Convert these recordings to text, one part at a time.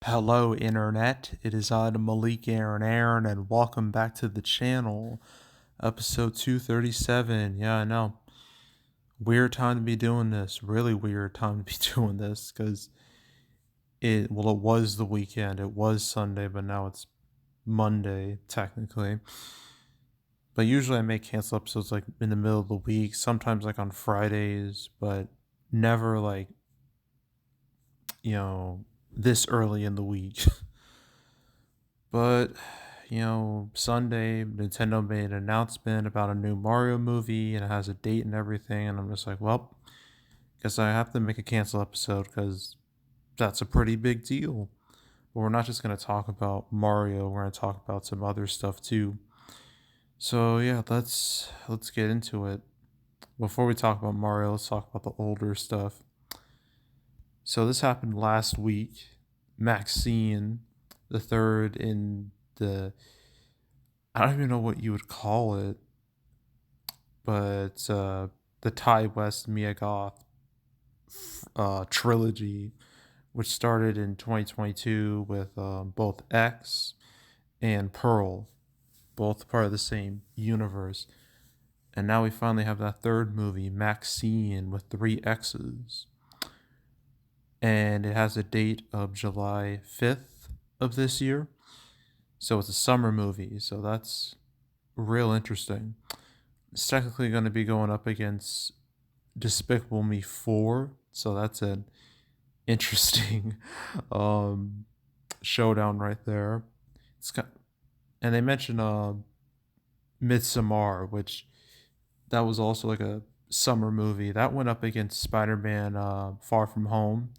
Hello, Internet. It is I, the Malik Aaron, and welcome back to the channel. Episode 237. Yeah, I know. Weird time to be doing this. Really weird time to be doing this because it was the weekend. It was Sunday, but now it's Monday, technically. But usually I make cancel episodes like in the middle of the week, sometimes like on Fridays, but never like, this early in the week. But, Sunday, Nintendo made an announcement about a new Mario movie and it has a date and everything. And I'm just like, well, guess I have to make a cancel episode because that's a pretty big deal. But we're not just going to talk about Mario, we're going to talk about some other stuff too. So, yeah, let's get into it. Before we talk about Mario, let's talk about the older stuff. So, this happened last week. MaXXXine, the third in the I don't even know what you would call it, but the Ty West Mia Goth trilogy, which started in 2022 with both X and Pearl, both part of the same universe. And now we finally have that third movie, MaXXXine, with three X's. And it has a date of July 5th of this year. So it's a summer movie. So that's real interesting. It's technically going to be going up against Despicable Me 4, so that's an interesting um, showdown right there. It's got, and they mentioned Midsommar, which that was also like a summer movie that went up against Spider-Man Far From Home.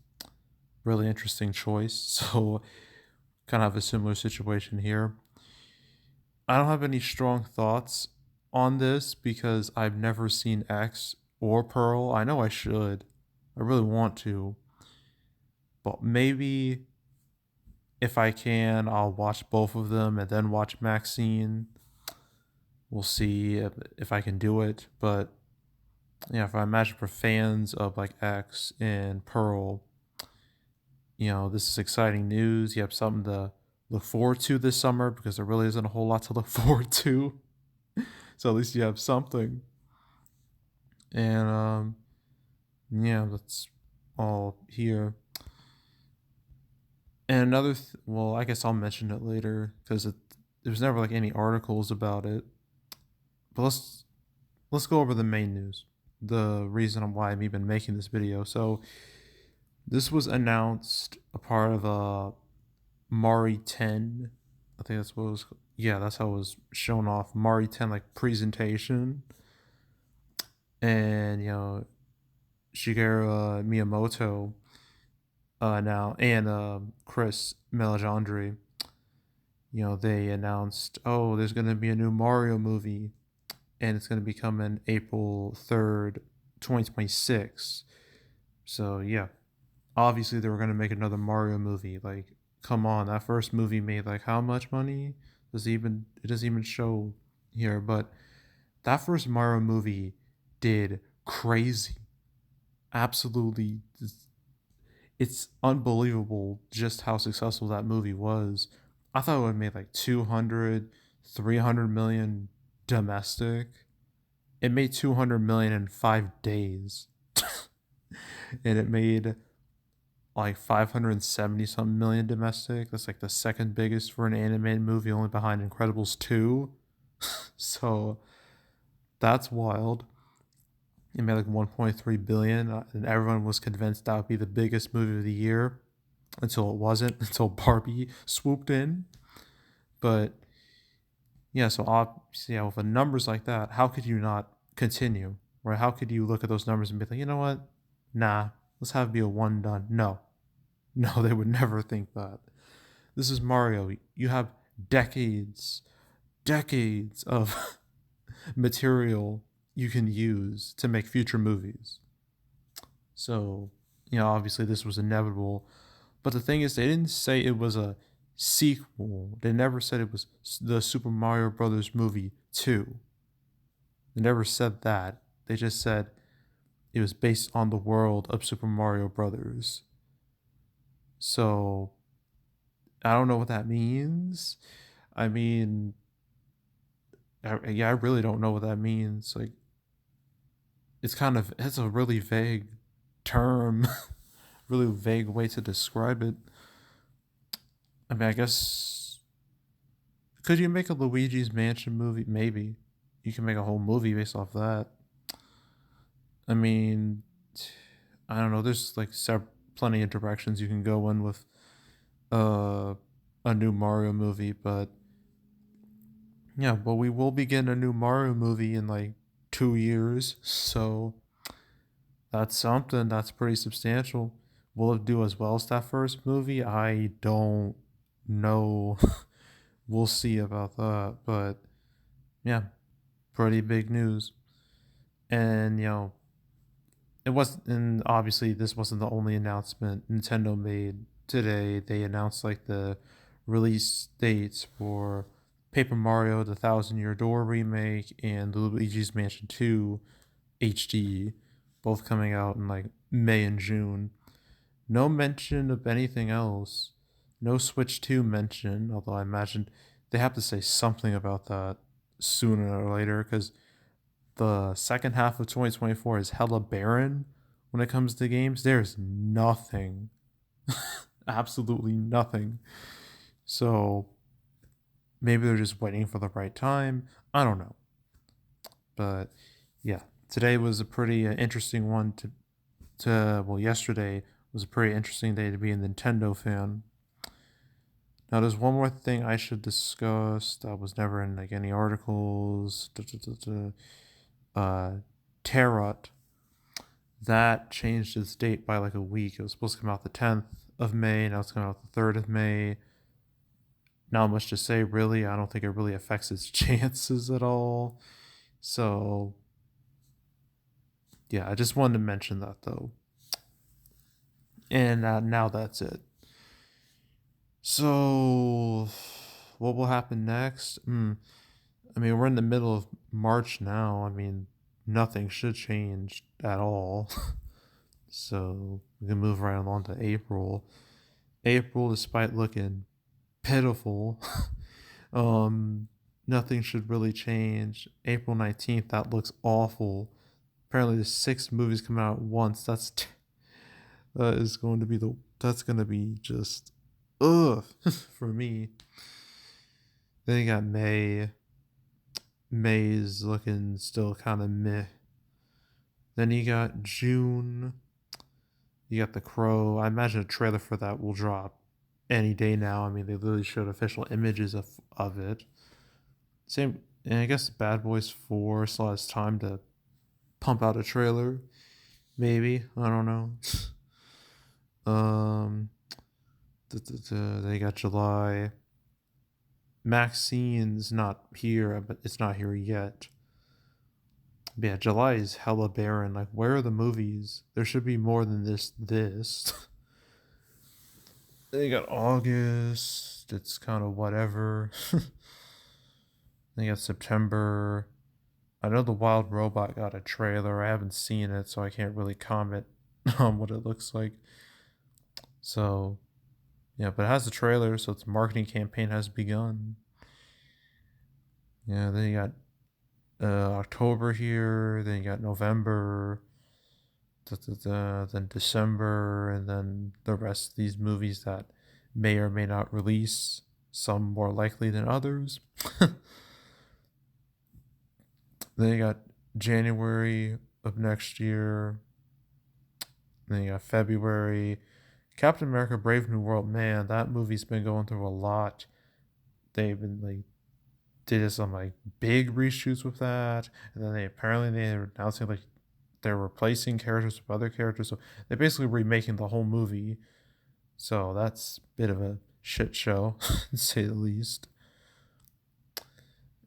Really interesting choice. So kind of have a similar situation here. I don't have any strong thoughts on this because I've never seen X or Pearl. I know I should. I really want to. But maybe if I can, I'll watch both of them and then watch MaXXXine. We'll see if I can do it. But yeah, if I imagine for fans of like X and Pearl, this is exciting news. You have something to look forward to this summer because there really isn't a whole lot to look forward to. So at least you have something. And yeah, that's all here. And well, I guess I'll mention it later because there's never like any articles about it. But let's go over the main news. The reason why I'm even making this video. So this was announced a part of a Mari 10. I think that's what it was. Yeah, that's how it was shown off. Mari 10 like presentation, and Shigeru Miyamoto now and Chris Meledandri. They announced, oh, there's going to be a new Mario movie, and it's going to be coming April 3rd, 2026. So, yeah, obviously they were going to make another Mario movie. Like, come on, that first movie made like how much money? It doesn't even show here, but that first Mario movie did crazy. Absolutely, it's unbelievable just how successful that movie was. I thought it would have made like 200, 300 million domestic. It made 200 million in 5 days. And it made like 570 something million domestic. That's like the second biggest for an animated movie, only behind Incredibles 2. So that's wild. It made like 1.3 billion, and everyone was convinced that would be the biggest movie of the year until it wasn't, until Barbie swooped in. But yeah, so obviously, yeah, with the numbers like that, how could you not continue? Right? How could you look at those numbers and be like, you know what? Nah, let's have it be a one done. No, no, they would never think that. This is Mario. You have decades of material you can use to make future movies. So, obviously this was inevitable. But the thing is, they didn't say it was a sequel. They never said it was the Super Mario Brothers movie 2. They never said that. They just said it was based on the world of Super Mario Brothers. So, I don't know what that means. I mean, yeah, I really don't know what that means. Like, it's a really vague term, really vague way to describe it. I mean, I guess could you make a Luigi's Mansion movie? Maybe you can make a whole movie based off that. I mean, I don't know. There's like plenty of directions you can go in with uh, a new Mario movie, but yeah, but we will be getting a new Mario movie in like 2 years, so that's something. That's pretty substantial. Will it do as well as that first movie? I don't know. We'll see about that, but yeah, pretty big news. And it was, and obviously this wasn't the only announcement Nintendo made today. They announced like the release dates for Paper Mario: The Thousand Year Door remake and the Luigi's Mansion 2 HD, both coming out in like May and June. No mention of anything else. No Switch 2 mention, although I imagine they have to say something about that sooner or later because the second half of 2024 is hella barren when it comes to games. There's nothing, absolutely nothing. So maybe they're just waiting for the right time. I don't know. But yeah, today was a pretty interesting one well, yesterday was a pretty interesting day to be a Nintendo fan. Now, there's one more thing I should discuss that was never in like any articles. Tarot that changed its date by like a week. It was supposed to come out the 10th of May. Now it's coming out the 3rd of May. Not much to say, really. I don't think it really affects its chances at all. So, yeah, I just wanted to mention that though. And now that's it. So, what will happen next? I mean, we're in the middle of March now. I mean, nothing should change at all. So, we can move right along to April. April, despite looking pitiful, um, nothing should really change. April 19th, that looks awful. Apparently, there's 6 movies coming out at once. That is going to be that's going to be just ugh for me. Then you got May. May's looking still kind of meh. Then you got June. You got The Crow. I imagine a trailer for that will drop any day now. I mean, they literally showed official images of it. Same, and I guess Bad Boys 4 still has time to pump out a trailer. Maybe. I don't know. um, They got July. MaXXXine's not here, but it's not here yet. But yeah, July is hella barren. Like, where are the movies? There should be more than this. They got August. It's kind of whatever. They got September. I know the Wild Robot got a trailer. I haven't seen it, so I can't really comment on what it looks like. So, yeah, but it has a trailer, so its marketing campaign has begun. Yeah, then you got October here, then you got November, then December, and then the rest of these movies that may or may not release, some more likely than others. Then you got January of next year, then you got February. Captain America Brave New World, man, that movie's been going through a lot. They've been like did some like big reshoots with that, and then they're announcing like they're replacing characters with other characters, so they're basically remaking the whole movie. So that's a bit of a shit show, to say the least.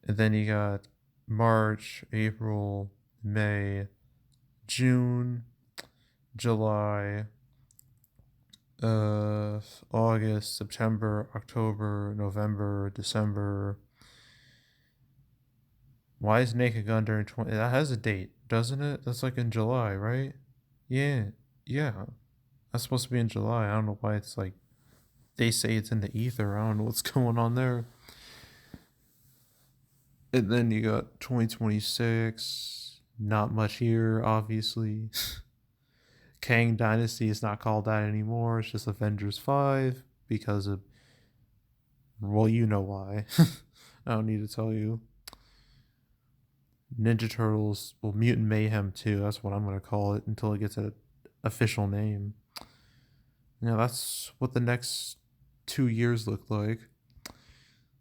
And then you got March, April, May, June, July, August, September, October, November, December. Why is Naked Gun during 20? That has a date, doesn't it? That's like in July, right? Yeah, yeah. That's supposed to be in July. I don't know why it's like they say it's in the ether. I don't know what's going on there. And then you got 2026. Not much here, obviously. Kang Dynasty is not called that anymore. It's just Avengers 5 because of, well, you know why. I don't need to tell you. Ninja Turtles, well, Mutant Mayhem 2, that's what I'm going to call it until it gets an official name. Yeah, that's what the next 2 years look like.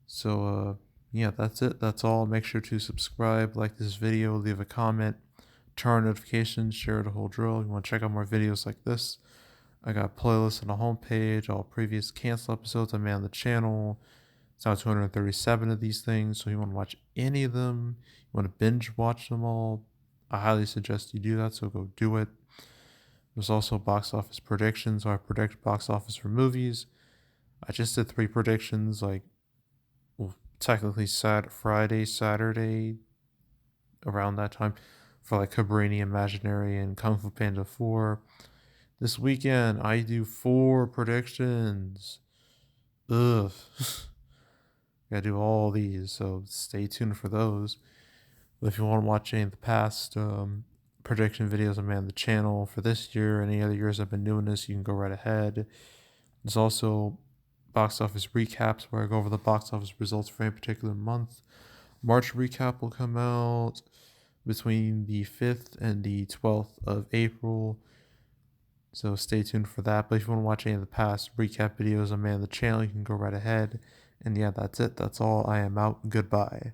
So, yeah, that's it. That's all. Make sure to subscribe, like this video, leave a comment, turn on notifications, share the whole drill. You want to check out more videos like this? I got playlists on the homepage, all previous cancel episodes I made on the channel. It's now 237 of these things, so you want to watch any of them, you want to binge watch them all, I highly suggest you do that, so go do it. There's also box office predictions, so I predict box office for movies. I just did 3 predictions, like, well, technically Friday, Saturday, around that time, for like Cabrini Imaginary and Kung Fu Panda 4. This weekend, I do 4 predictions. Ugh. Gotta do all these, so stay tuned for those. But if you want to watch any of the past prediction videos I made on the channel for this year, any other years I've been doing this, you can go right ahead. There's also box office recaps where I go over the box office results for any particular month. March recap will come out between the 5th and the 12th of April. So stay tuned for that. But if you want to watch any of the past recap videos I made on the channel, you can go right ahead. And yeah, that's it. That's all. I am out. Goodbye.